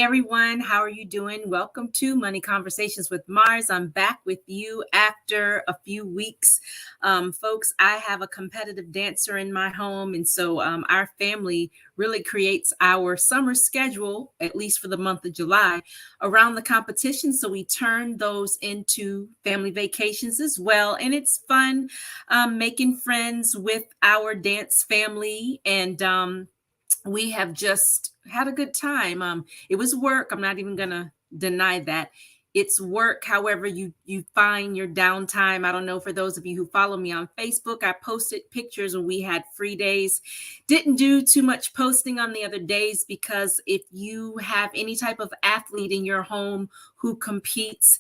everyone, how are you doing? Welcome to Money Conversations with Mars. I'm back with you after a few weeks. Folks, I have a competitive dancer in my home, and so our family really creates our summer schedule, at least for the month of July, around the competition. So we turn those into family vacations as well, and it's fun making friends with our dance family, and we have just had a good time. It was work. I'm not even gonna deny that. It's work. However, you find your downtime. I don't know, for those of you who follow me on Facebook, I posted pictures when we had free days. Didn't do too much posting on the other days because if you have any type of athlete in your home who competes,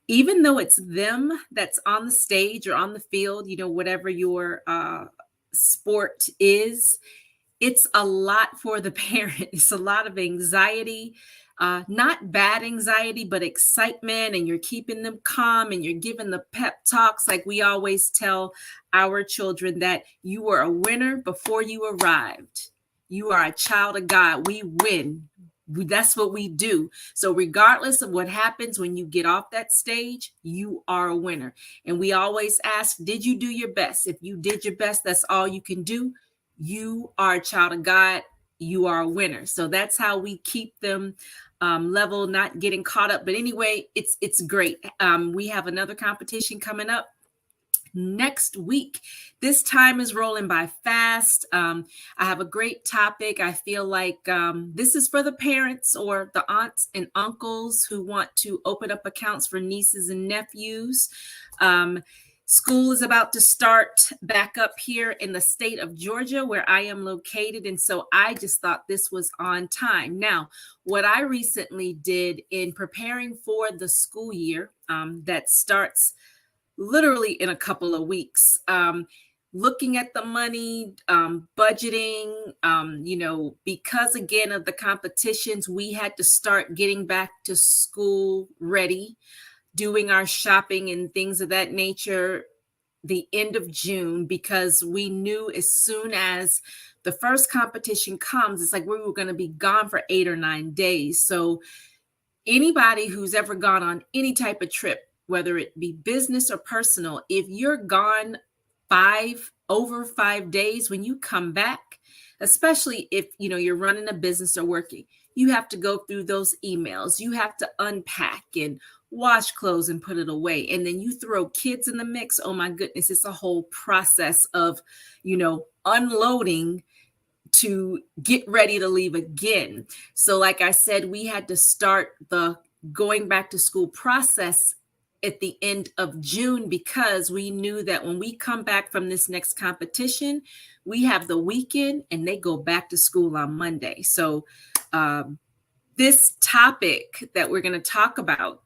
even though it's them that's on the stage or on the field, whatever your sport is, it's a lot for the parent. It's a lot of anxiety, not bad anxiety, but excitement, and you're keeping them calm and you're giving the pep talks. Like we always tell our children that you were a winner before you arrived. You are a child of God. We win. That's what we do. So regardless of what happens when you get off that stage, you are a winner. And we always ask, did you do your best? If you did your best, that's all you can do. You are a child of God. You are a winner. So that's how we keep them level, not getting caught up. But anyway, it's great. We have another competition coming up next week. This time is rolling by fast. I have a great topic. I feel like this is for the parents or the aunts and uncles who want to open up accounts for nieces and nephews. School is about to start back up here in the state of Georgia, where I am located. And so I just thought this was on time. Now, what I recently did in preparing for the school year that starts literally in a couple of weeks, looking at the money, budgeting, because again of the competitions, we had to start getting back to school ready, doing our shopping and things of that nature the end of June, because we knew as soon as the first competition comes, it's like we were going to be gone for 8 or 9 days. So anybody who's ever gone on any type of trip, whether it be business or personal, if you're gone over 5 days, when you come back, especially if you're running a business or working, you have to go through those emails. You have to unpack and wash clothes and put it away. And then you throw kids in the mix. Oh my goodness, it's a whole process of, unloading to get ready to leave again. So like I said, we had to start the going back to school process at the end of June, because we knew that when we come back from this next competition, we have the weekend and they go back to school on Monday. So this topic that we're going to talk about,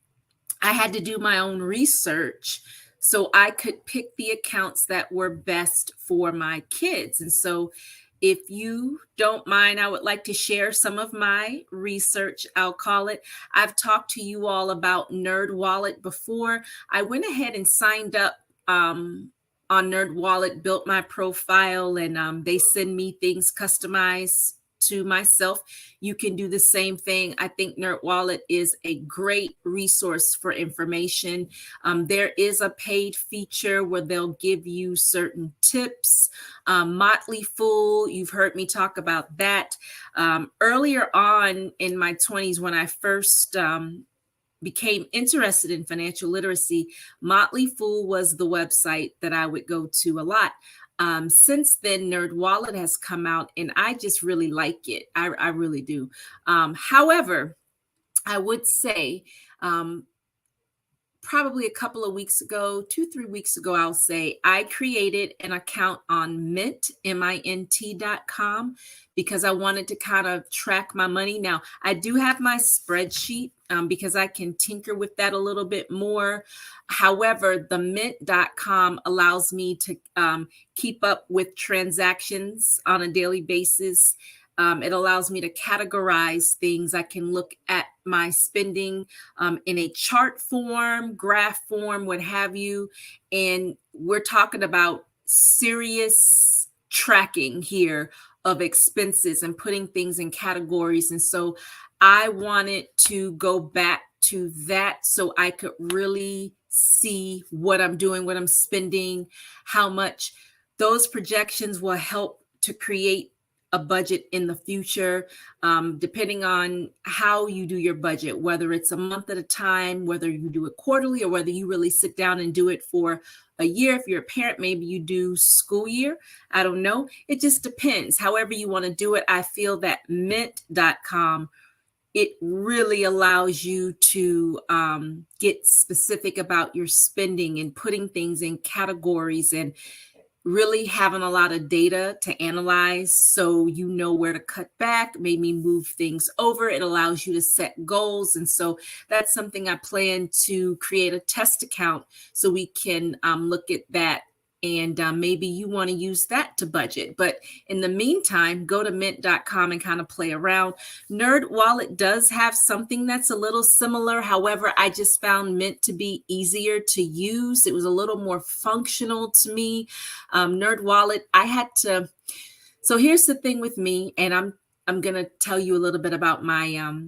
I had to do my own research so I could pick the accounts that were best for my kids. And so if you don't mind, I would like to share some of my research, I'll call it. I've talked to you all about NerdWallet before. I went ahead and signed up on NerdWallet, built my profile, and they send me things customized to myself. You can do the same thing. I think NerdWallet is a great resource for information. There is a paid feature where they'll give you certain tips. Motley Fool, you've heard me talk about that. Earlier on in my 20s, when I first became interested in financial literacy, Motley Fool was the website that I would go to a lot. Since then, NerdWallet has come out, and I just really like it. I really do. However, I would say probably a couple of weeks ago, 2-3 weeks ago, I'll say, I created an account on mint.com because I wanted to kind of track my money. Now, I do have my spreadsheet because I can tinker with that a little bit more. However, the mint.com allows me to keep up with transactions on a daily basis. It allows me to categorize things. I can look at my spending in a chart form, graph form, what have you. And we're talking about serious tracking here of expenses and putting things in categories. And so I wanted to go back to that so I could really see what I'm doing, what I'm spending, how much. Those projections will help to create a budget in the future, depending on how you do your budget, whether it's a month at a time, whether you do it quarterly, or whether you really sit down and do it for a year. If you're a parent, maybe you do school year. I don't know. It just depends. However you want to do it. I feel that mint.com, it really allows you to get specific about your spending and putting things in categories and really having a lot of data to analyze so you know where to cut back, maybe move things over. It allows you to set goals. And so that's something I plan to create a test account so we can look at that. And maybe you want to use that to budget. But in the meantime, go to mint.com and kind of play around. Nerd Wallet does have something that's a little similar. However, I just found Mint to be easier to use. It was a little more functional to me. Nerd Wallet, I had to. So here's the thing with me, and I'm going to tell you a little bit about my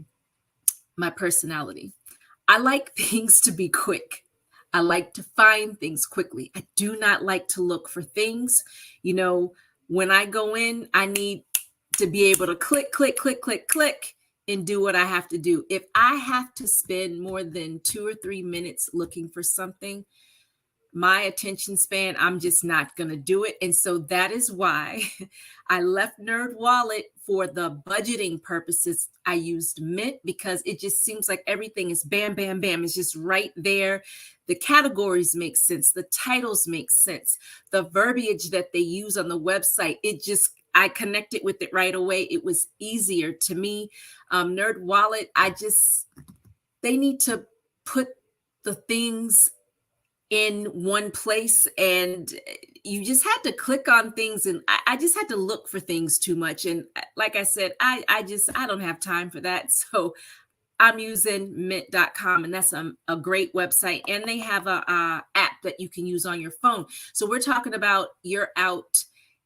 my personality. I like things to be quick. I like to find things quickly. I do not like to look for things. You know, when I go in, I need to be able to click, click, click, click, click, and do what I have to do. If I have to spend more than 2 or 3 minutes looking for something, my attention span, I'm just not going to do it. And so that is why I left Nerd Wallet for the budgeting purposes. I used Mint because it just seems like everything is bam, bam, bam. It's just right there. The categories make sense. The titles make sense. The verbiage that they use on the website, I connected with it right away. It was easier to me. Nerd Wallet, they need to put the things in one place, and you just had to click on things, and I just had to look for things too much. And like I said, I don't have time for that. So I'm using mint.com, and that's a great website. And they have a app that you can use on your phone. So we're talking about you're out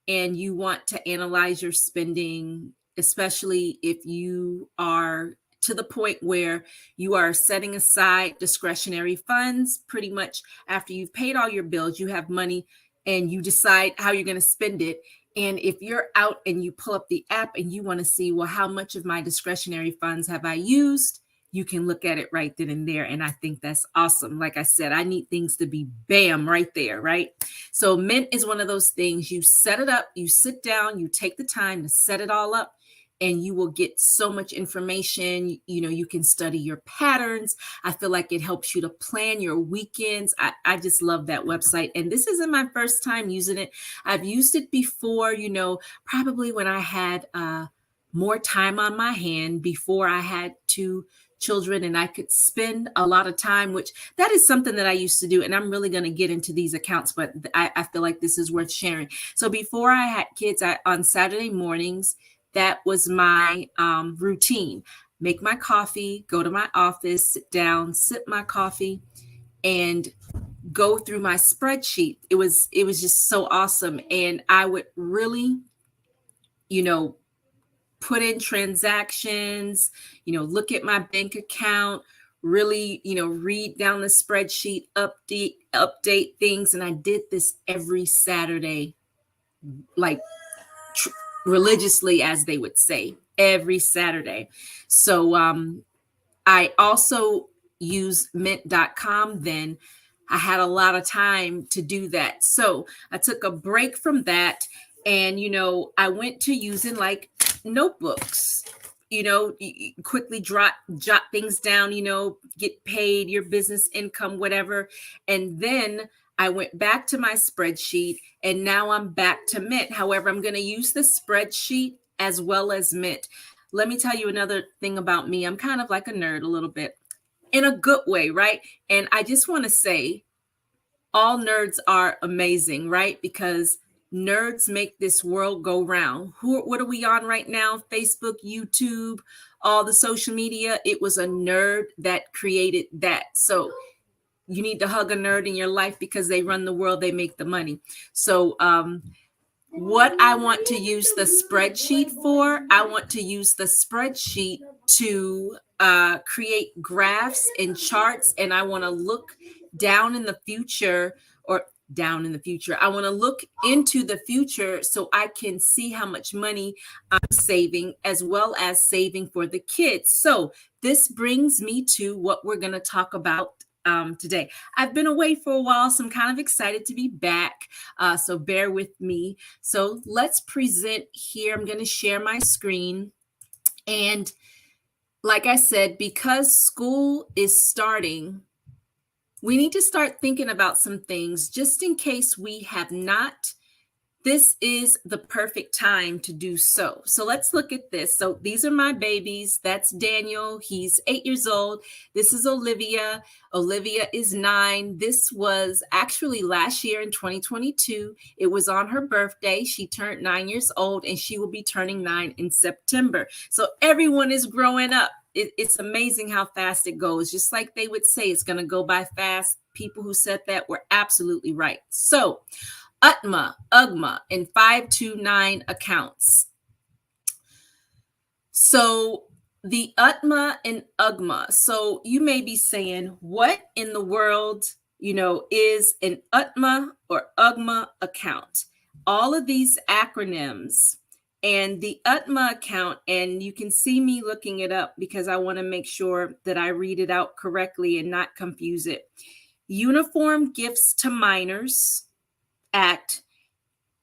and you want to analyze your spending, especially if you are to the point where you are setting aside discretionary funds. Pretty much after you've paid all your bills, you have money and you decide how you're going to spend it. And if you're out and you pull up the app and you want to see, well, how much of my discretionary funds have I used? You can look at it right then and there. And I think that's awesome. Like I said, I need things to be bam right there, right? So Mint is one of those things. You set it up, you sit down, you take the time to set it all up, and you will get so much information. You know, you can study your patterns. I feel like it helps you to plan your weekends. I just love that website. And this isn't my first time using it. I've used it before, you know, probably when I had more time on my hand before I had 2 children and I could spend a lot of time, which that is something that I used to do. And I'm really going to get into these accounts, but I feel like this is worth sharing. So before I had kids, on Saturday mornings, that was my routine. Make my coffee, go to my office, sit down, sip my coffee, and go through my spreadsheet. It was just so awesome. And I would really, you know, put in transactions, you know, look at my bank account, really, you know, read down the spreadsheet, update things. And I did this every Saturday, like religiously, as they would say, every Saturday. So I also use mint.com then. I had a lot of time to do that. So I took a break from that, and, you know, I went to using like notebooks, you know, you quickly jot things down, you know, get paid, your business income, whatever. And then I went back to my spreadsheet, and now I'm back to Mint. However, I'm going to use the spreadsheet as well as Mint. Let me tell you another thing about me. I'm kind of like a nerd a little bit, in a good way, right? And I just want to say, all nerds are amazing, right? Because nerds make this world go round. What are we on right now? Facebook, YouTube, all the social media. It was a nerd that created that. So you need to hug a nerd in your life because they run the world, they make the money. So What I want to use the spreadsheet for, I want to use the spreadsheet to create graphs and charts, and I want to look down in the future or down in the future. I want to look into the future so I can see how much money I'm saving as well as saving for the kids. So this brings me to what we're going to talk about today. I've been away for a while, so I'm kind of excited to be back. So bear with me. So let's present here. I'm going to share my screen. And like I said, because school is starting, we need to start thinking about some things just in case we have not. This is the perfect time to do so. So let's look at this. So these are my babies. That's Daniel. He's 8 years old. This is Olivia. Olivia is 9. This was actually last year in 2022. It was on her birthday. She turned 9 years old, and she will be turning 9 in September. So everyone is growing up. It's amazing how fast it goes. Just like they would say, it's going to go by fast. People who said that were absolutely right. So UTMA, UGMA, and 529 accounts. So the UTMA and UGMA. So you may be saying, what in the world, is an UTMA or UGMA account? All of these acronyms and the UTMA account, and you can see me looking it up because I want to make sure that I read it out correctly and not confuse it. Uniform Gifts to Minors Act,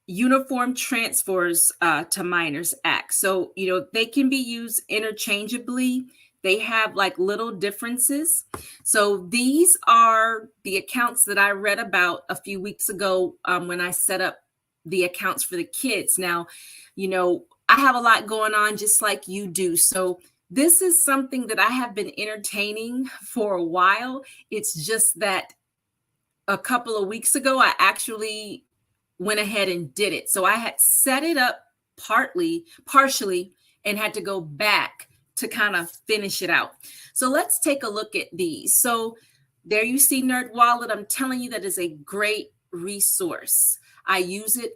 Uniform Transfers to Minors Act. So, they can be used interchangeably. They have like little differences. So these are the accounts that I read about a few weeks ago when I set up the accounts for the kids. Now, I have a lot going on just like you do. So this is something that I have been entertaining for a while. It's just that a couple of weeks ago, I actually went ahead and did it. So I had set it up partially, and had to go back to kind of finish it out. So let's take a look at these. So there you see NerdWallet. I'm telling you, that is a great resource. I use it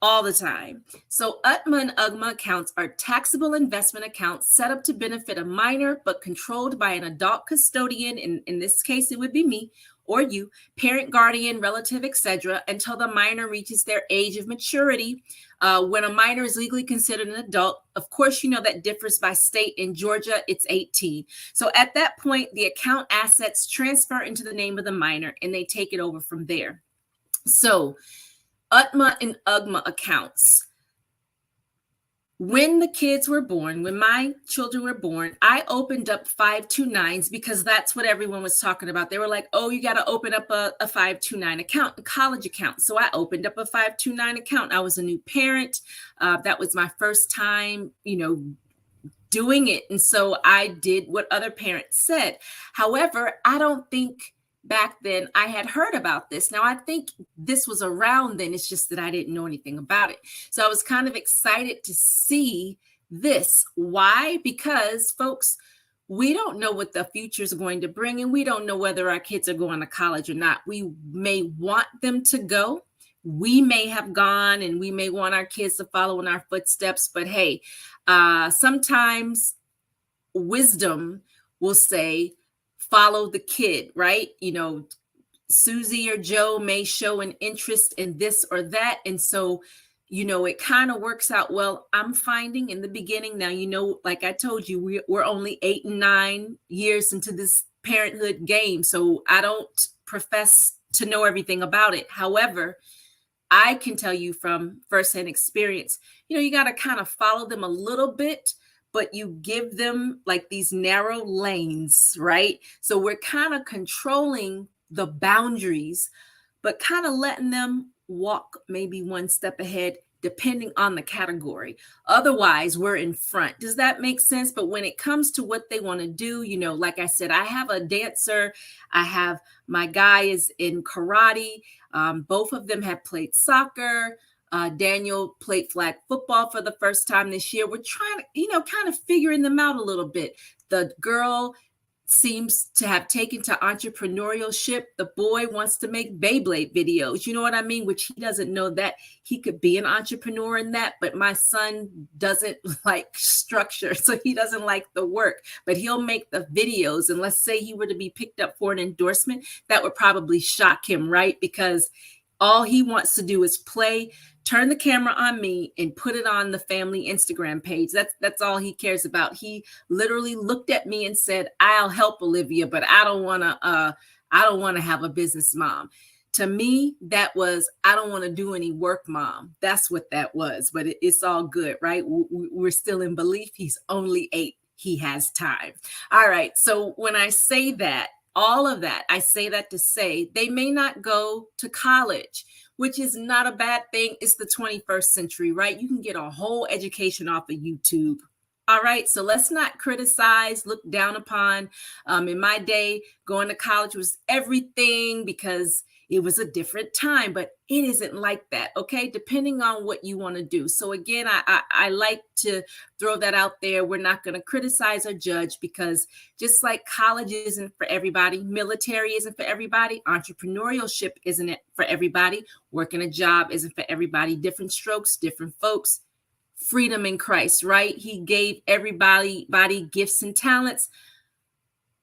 all the time. So UTMA and UGMA accounts are taxable investment accounts set up to benefit a minor, but controlled by an adult custodian. In this case, it would be me or you, parent, guardian, relative, etc., until the minor reaches their age of maturity. When a minor is legally considered an adult, of course, that differs by state. In Georgia, it's 18. So at that point, the account assets transfer into the name of the minor, and they take it over from there. So UTMA and UGMA accounts. When the kids were born, when my children were born, I opened up 529s because that's what everyone was talking about. They were like, oh, you got to open up a 529 account, a college account. So I opened up a 529 account. I was a new parent. That was my first time, doing it. And so I did what other parents said. However, I don't think back then I had heard about this. Now, I think this was around then. It's just that I didn't know anything about it. So I was kind of excited to see this. Why? Because, folks, we don't know what the future is going to bring, and we don't know whether our kids are going to college or not. We may want them to go. We may have gone, and we may want our kids to follow in our footsteps. But hey, sometimes wisdom will say, follow the kid, right? Susie or Joe may show an interest in this or that. And so, it kind of works out well. I'm finding in the beginning now, like I told you, we're only 8 and 9 years into this parenthood game. So I don't profess to know everything about it. However, I can tell you from firsthand experience, you got to kind of follow them a little bit, but you give them like these narrow lanes, right? So we're kind of controlling the boundaries, but kind of letting them walk maybe one step ahead, depending on the category. Otherwise, we're in front. Does that make sense? But when it comes to what they want to do, like I said, I have a dancer. I have my guy is in karate. Both of them have played soccer. Daniel played flag football for the first time this year. We're trying to, kind of figuring them out a little bit. The girl seems to have taken to entrepreneurship. The boy wants to make Beyblade videos. You know what I mean? Which he doesn't know that he could be an entrepreneur in that. But my son doesn't like structure, so he doesn't like the work, but he'll make the videos. And let's say he were to be picked up for an endorsement, that would probably shock him, right? Because all he wants to do is play, turn the camera on me, and put it on the family Instagram page. That's all he cares about. He literally looked at me and said, "I'll help Olivia, but I don't want to have a business, mom." To me, that was, "I don't want to do any work, mom." That's what that was. But it's all good, right? We're still in belief. He's only 8. He has time. All right. So when I say that, all of that, I say that to say they may not go to college, which is not a bad thing. It's the 21st century, right? You can get a whole education off of YouTube. All right, so let's not criticize, look down upon. In my day, going to college was everything because it was a different time, but it isn't like that, okay? Depending on what you want to do. So again, I like to throw that out there. We're not going to criticize or judge, because just like college isn't for everybody, military isn't for everybody, entrepreneurship isn't for everybody, working a job isn't for everybody, different strokes, different folks. Freedom in Christ, right? He gave everybody gifts and talents.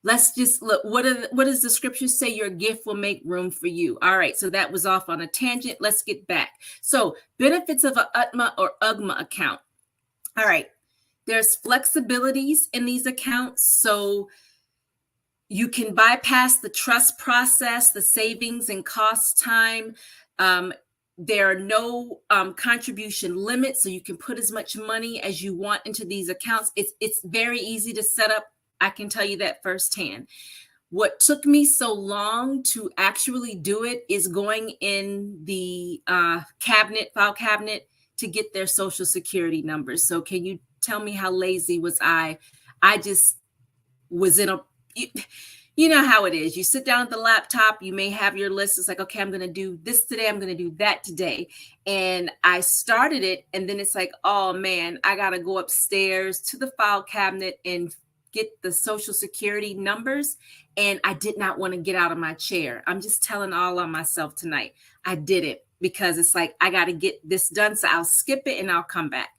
Let's just look. What does the scripture say? Your gift will make room for you. All right. So that was off on a tangent. Let's get back. So benefits of an UTMA or UGMA account. All right. There's flexibilities in these accounts. So you can bypass the trust process, the savings and cost time. There are no contribution limits, so you can put as much money as you want into these accounts. It's very easy to set up. I can tell you that firsthand. What took me so long to actually do it is going in the file cabinet to get their social security numbers. So can you tell me how lazy was I? I just was in a... You know how it is. You sit down at the laptop, you may have your list. It's like, okay, I'm going to do this today. I'm going to do that today. And I started it. And then it's like, oh man, I got to go upstairs to the file cabinet and get the social security numbers. And I did not want to get out of my chair. I'm just telling all on myself tonight. I did it because it's like, I got to get this done. So I'll skip it and I'll come back.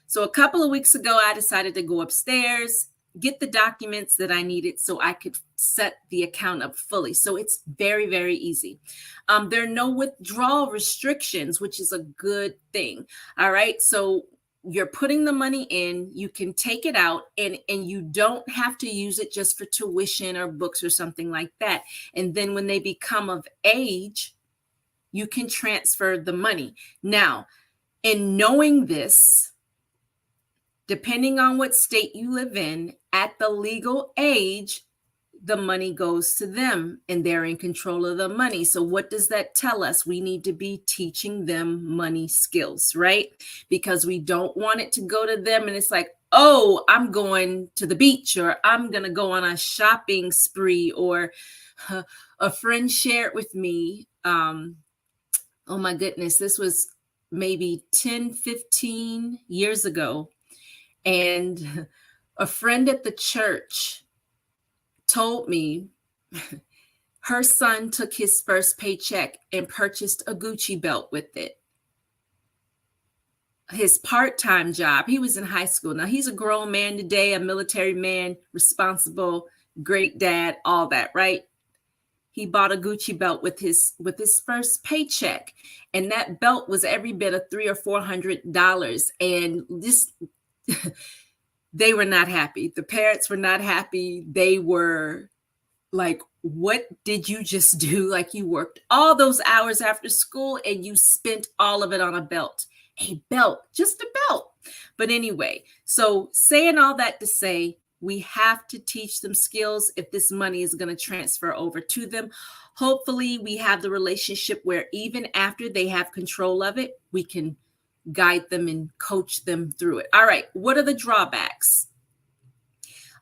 So a couple of weeks ago, I decided to go upstairs, get the documents that I needed so I could set the account up fully. So it's very, very easy. There are no withdrawal restrictions, which is a good thing. All right. So you're putting the money in, you can take it out, and you don't have to use it just for tuition or books or something like that. And then when they become of age, you can transfer the money. Now, in knowing this, depending on what state you live in, at the legal age, the money goes to them and they're in control of the money. So what does that tell us? We need to be teaching them money skills, right? Because we don't want it to go to them and it's like, oh, I'm going to the beach, or I'm going to go on a shopping spree, or a friend shared with me. Oh my goodness, this was maybe 10, 15 years ago. And a friend at the church told me her son took his first paycheck and purchased a Gucci belt with it. His part-time job, he was in high school. Now he's a grown man today, a military man, responsible, great dad, all that, right? He bought a Gucci belt with his first paycheck. And that belt was every bit of $300 or $400. And this... They were not happy. The parents were not happy. They were like, what did you just do? Like, you worked all those hours after school and you spent all of it on a belt. A belt, just a belt. But anyway, so saying all that to say, we have to teach them skills if this money is going to transfer over to them. Hopefully we have the relationship where even after they have control of it, we can guide them and coach them through it. All right. What are the drawbacks?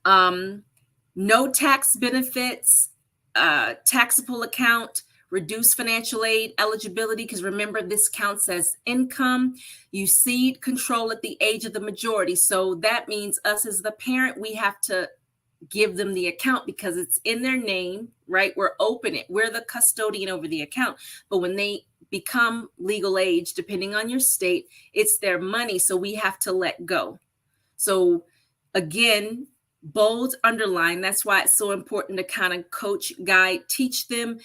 No tax benefits, taxable account, reduced financial aid eligibility, because remember, this counts as income. You cede control at the age of the majority. So that means us as the parent, we have to give them the account because it's in their name, right? We're open it. We're the custodian over the account. But when they become legal age, depending on your state, it's their money. So we have to let go. So again, bold, underline. That's why it's so important to kind of coach, guide, teach them,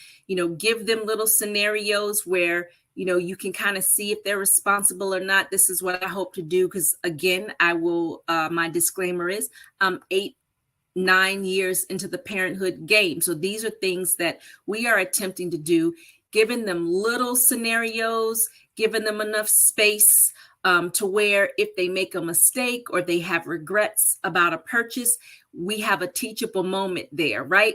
give them little scenarios where, you can kind of see if they're responsible or not. This is what I hope to do. Because again, my disclaimer is I'm 9 years into the parenthood game. So these are things that we are attempting to do, giving them little scenarios, giving them enough space to where if they make a mistake or they have regrets about a purchase, we have a teachable moment there, right?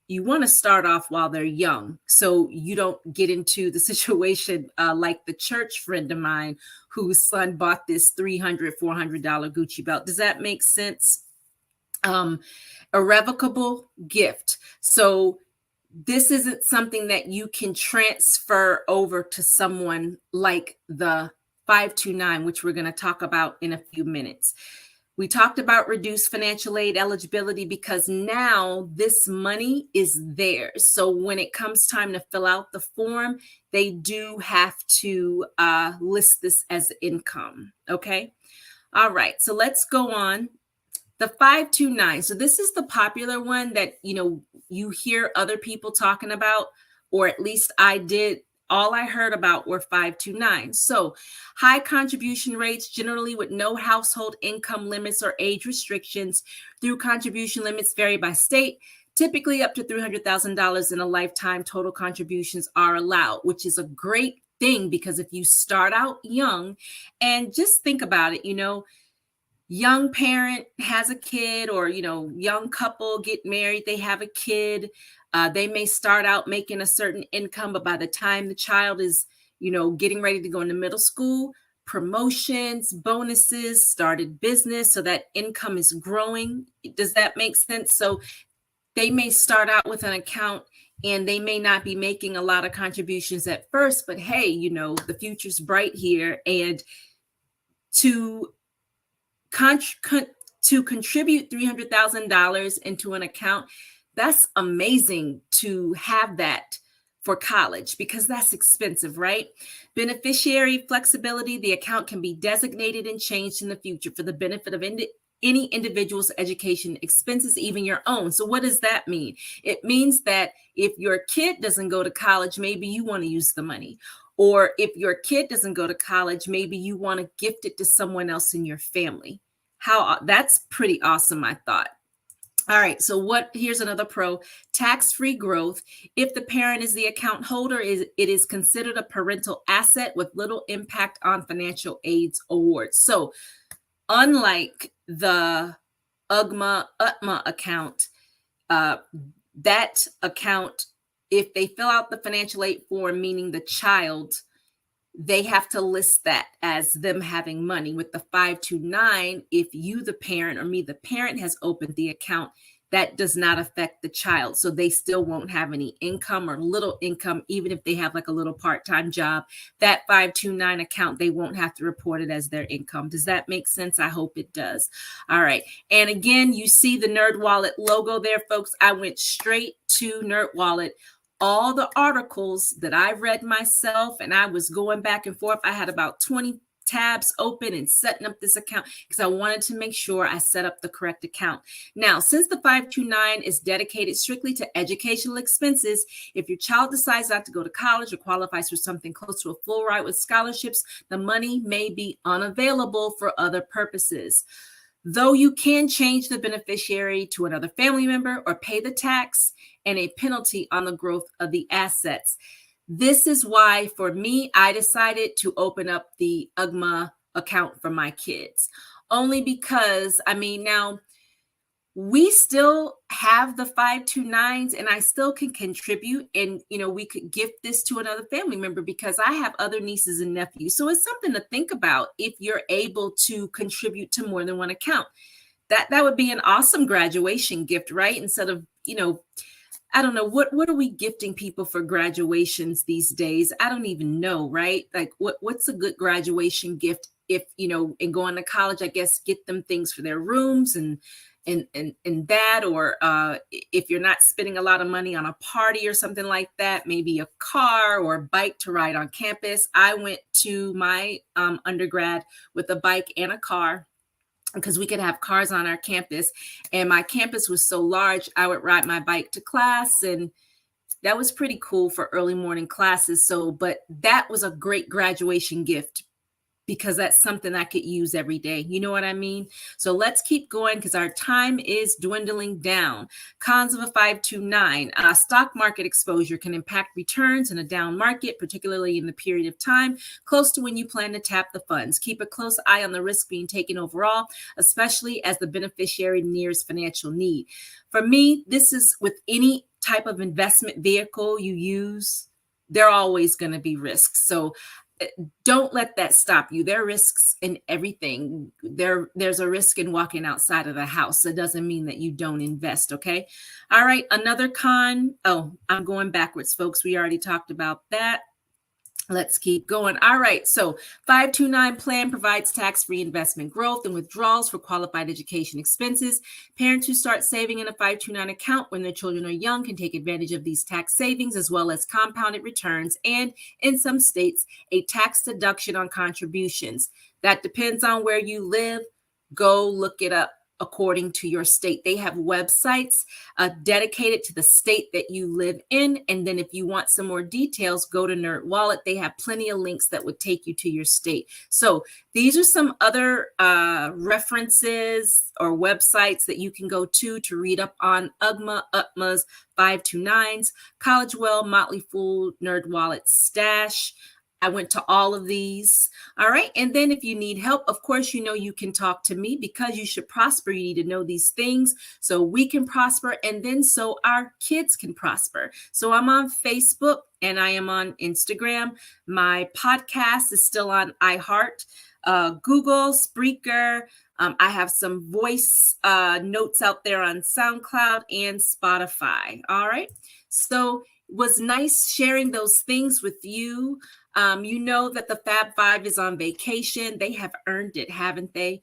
You want to start off while they're young so you don't get into the situation like the church friend of mine whose son bought this $300, $400 Gucci belt. Does that make sense? Irrevocable gift. So this isn't something that you can transfer over to someone like the 529, which we're going to talk about in a few minutes. We talked about reduced financial aid eligibility because now this money is theirs. So when it comes time to fill out the form, they do have to list this as income. Okay. All right. So let's go on. The 529. So this is the popular one that, you hear other people talking about, or at least I did. All I heard about were 529. So high contribution rates, generally with no household income limits or age restrictions. Through contribution limits vary by state. Typically up to $300,000 in a lifetime, total contributions are allowed, which is a great thing because if you start out young, and just think about it, young parent has a kid, or, young couple get married, they have a kid. They may start out making a certain income, but by the time the child is, getting ready to go into middle school, promotions, bonuses, started business, so that income is growing. Does that make sense? So they may start out with an account and they may not be making a lot of contributions at first, but hey, the future's bright here. And to contribute $300,000 into an account, that's amazing to have that for college because that's expensive, right? Beneficiary flexibility, the account can be designated and changed in the future for the benefit of any individual's education expenses, even your own. So what does that mean? It means that if your kid doesn't go to college, maybe you want to use the money. Or if your kid doesn't go to college, maybe you want to gift it to someone else in your family. That's pretty awesome, I thought. All right, so here's another pro, tax-free growth. If the parent is the account holder, it is considered a parental asset with little impact on financial aids awards. So unlike the UGMA account, that account, if they fill out the financial aid form, meaning the child, they have to list that as them having money. With the 529, if you, the parent, or me, the parent, has opened the account, that does not affect the child. So they still won't have any income or little income, even if they have like a little part-time job. That 529 account, they won't have to report it as their income. Does that make sense? I hope it does. All right. And again, you see the NerdWallet logo there, folks. I went straight to NerdWallet. All the articles that I read myself, and I was going back and forth. I had about 20 tabs open and setting up this account because I wanted to make sure I set up the correct account. Now, since the 529 is dedicated strictly to educational expenses, if your child decides not to go to college or qualifies for something close to a full ride with scholarships, the money may be unavailable for other purposes. Though you can change the beneficiary to another family member or pay the tax and a penalty on the growth of the assets. This is why, for me, I decided to open up the UGMA account for my kids. Only because, now we still have the 529s and I still can contribute, and, we could gift this to another family member because I have other nieces and nephews. So it's something to think about if you're able to contribute to more than one account. That would be an awesome graduation gift, right? Instead of, I don't know, what are we gifting people for graduations these days? I don't even know, right? Like what's a good graduation gift if, and going to college, I guess, get them things for their rooms and in that, or if you're not spending a lot of money on a party or something like that, maybe a car or a bike to ride on campus. I went to my undergrad with a bike and a car, because we could have cars on our campus, and my campus was so large, I would ride my bike to class, and that was pretty cool for early morning classes. So, but that was a great graduation gift, because that's something I could use every day. You know what I mean? So let's keep going, because our time is dwindling down. Cons of a 529. Stock market exposure can impact returns in a down market, particularly in the period of time close to when you plan to tap the funds. Keep a close eye on the risk being taken overall, especially as the beneficiary nears financial need. For me, this is with any type of investment vehicle you use, there are always going to be risks. So don't let that stop you. There are risks in everything. There's a risk in walking outside of the house. It doesn't mean that you don't invest, okay? All right, another con. Oh, I'm going backwards, folks. We already talked about that. Let's keep going. All right, so 529 plan provides tax-free investment growth and withdrawals for qualified education expenses. Parents who start saving in a 529 account when their children are young can take advantage of these tax savings, as well as compounded returns, and in some states, a tax deduction on contributions. That depends on where you live. Go look it up according to your state. They have websites dedicated to the state that you live in. And then if you want some more details, go to NerdWallet. They have plenty of links that would take you to your state. So these are some other references or websites that you can go to read up on UGMA, UTMAs, 529s, College Well, Motley Fool, NerdWallet, Stash. I went to all of these. All right. And then if you need help, of course, you know, you can talk to me. Because you should prosper, you need to know these things so we can prosper, and then so our kids can prosper. So I'm on Facebook and I am on Instagram. My podcast is still on iHeart, Google, Spreaker. I have some voice notes out there on SoundCloud and Spotify. All right. So it was nice sharing those things with you. You know that the Fab Five is on vacation. They have earned it, haven't they?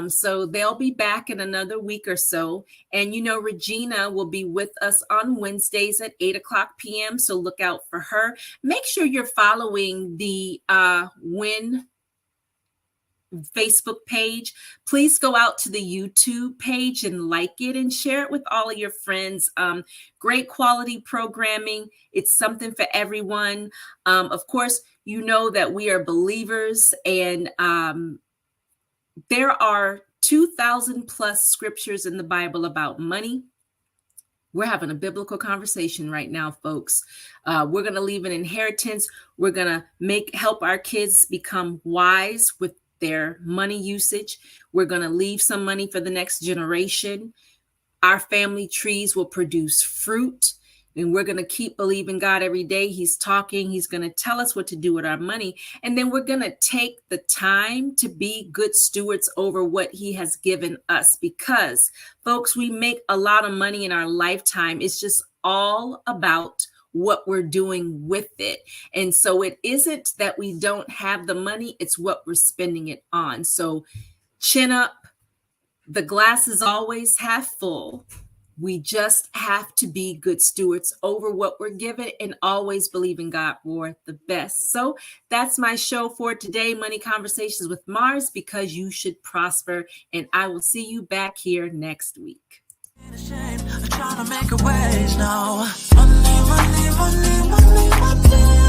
So they'll be back in another week or so. And, you know, Regina will be with us on Wednesdays at 8:00 p.m. So look out for her. Make sure you're following the WIN Facebook page. Please go out to the YouTube page and like it and share it with all of your friends. Great quality programming. It's something for everyone. Of course, you know that we are believers, and there are 2,000 plus scriptures in the Bible about money. We're having a biblical conversation right now, folks. We're going to leave an inheritance. We're going to help our kids become wise with their money usage. We're going to leave some money for the next generation. Our family trees will produce fruit, and we're going to keep believing God every day. He's talking. He's going to tell us what to do with our money. And then we're going to take the time to be good stewards over what he has given us, because, folks, we make a lot of money in our lifetime. It's just all about what we're doing with it. And so it isn't that we don't have the money, it's what we're spending it on. So chin up. The glass is always half full. We just have to be good stewards over what we're given and always believe in God for the best. So that's my show for today, Money Conversations with Mars, because you should prosper. And I will see you back here next week. Trying to make a ways now. Money, money, money, money, money.